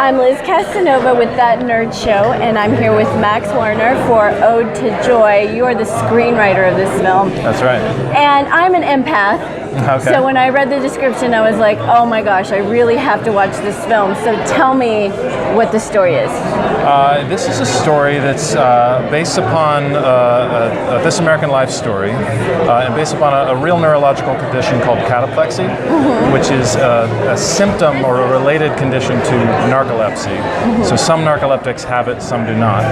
I'm Liz Casanova with That Nerd Show, and I'm here with Max Werner for Ode to Joy. You are the screenwriter of this film. That's right. And I'm an empath. Okay. So when I read the description, I was like, oh my gosh, I really have to watch this film. So tell me what the story is. This is a story that's based upon a This American Life story, and based upon a real neurological condition called cataplexy, which is a symptom or a related condition to narcolepsy. So some narcoleptics have it, some do not.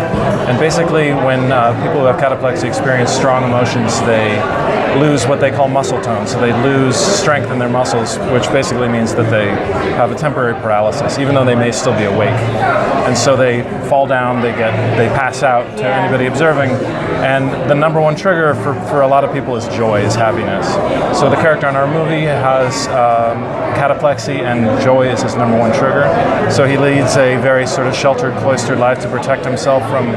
And basically when people who have cataplexy experience strong emotions, they lose what they call muscle tone. So they lose strength in their muscles, which basically means that they have a temporary paralysis, even though they may still be awake. And so they fall down, they pass out to anybody observing. And the number one trigger for a lot of people is joy, is happiness. So the character in our movie has cataplexy, and joy is his number one trigger. So he leads a very sort of sheltered, cloistered life to protect himself from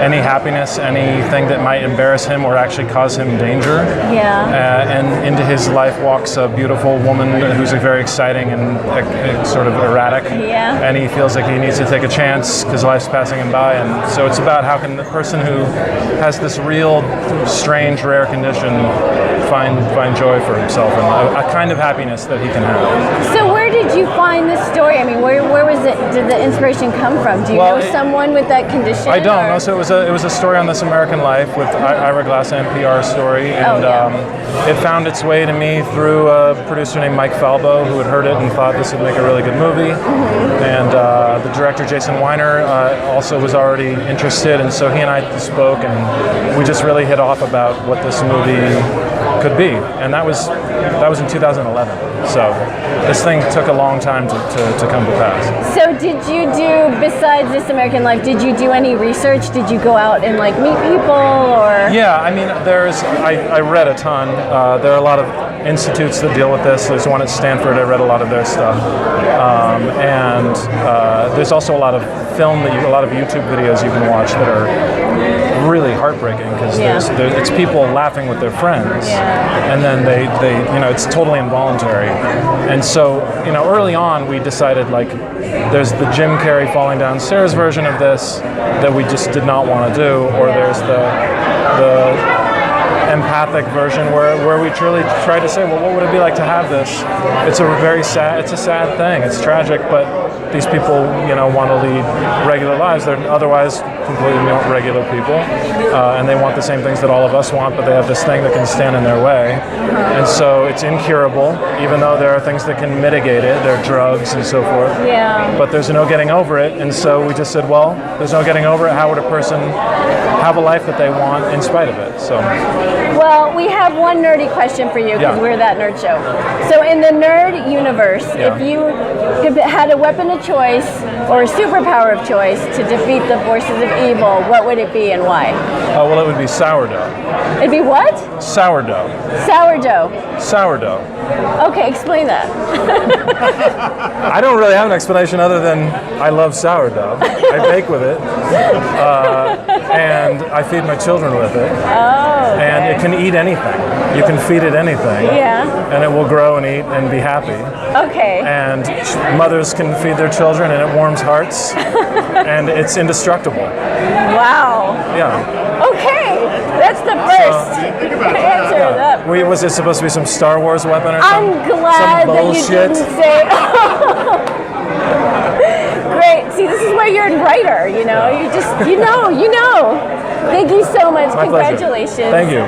any happiness, anything that might embarrass him or actually cause him danger. And into his life walks a beautiful woman who's very exciting and sort of erratic. And he feels like he needs to take a chance because life's passing him by. And so it's about how can the person who has this real, strange, rare condition find joy for himself and a kind of happiness that he can have. So where did you find this story? I mean, where was it? Did the inspiration come from? Do you know someone with that condition? I don't know. So it was a story on This American Life with Ira Glass NPR story, and it found its way to me through a producer named Mike Falbo, who had heard it and thought this would make a really good movie. And the director Jason Weiner also was already interested, and so he and I spoke, and we just really hit off about what this movie could be, and that was in 2011. So this thing took a long time to come to pass. So did you do, besides This American Life, did you do any research? Did you go out and like meet people or? Yeah, I mean, I read a ton. There are a lot of institutes that deal with this. There's one at Stanford. I read a lot of their stuff. And there's also a lot of film a lot of YouTube videos you can watch that are really heartbreaking because it's people laughing with their friends, and then they it's totally involuntary. And so early on we decided like there's the Jim Carrey falling downstairs version of this that we just did not want to do, or there's the empathic version where we truly try to say, well, what would it be like to have this? It's a sad thing. It's tragic, but these people, want to lead regular lives. They're otherwise completely not regular people, and they want the same things that all of us want, but they have this thing that can stand in their way. And so it's incurable, even though there are things that can mitigate it. There are drugs and so forth. But there's no getting over it. And so we just said, well, there's no getting over it. How would a person have a life that they want in spite of it? So. Well, we have one nerdy question for you because we're That Nerd Show. So in the nerd universe, if you had a weapon of choice or a superpower of choice to defeat the forces of evil, what would it be and why? Well, it would be sourdough. It'd be what? Sourdough. Sourdough. Sourdough. Okay, explain that. I don't really have an explanation other than I love sourdough. I bake with it. And I feed my children with it. Oh, okay. And it can eat anything. You can feed it anything. And it will grow and eat and be happy. Okay. And mothers can feed their children and it warms hearts. And it's indestructible. Wow. Okay. That's the first answer to that. Was it supposed to be some Star Wars weapon or something? I'm glad that you didn't say. Great. See, this is why you're a writer, you just, you know. Thank you so much. My Congratulations. pleasure. Thank you.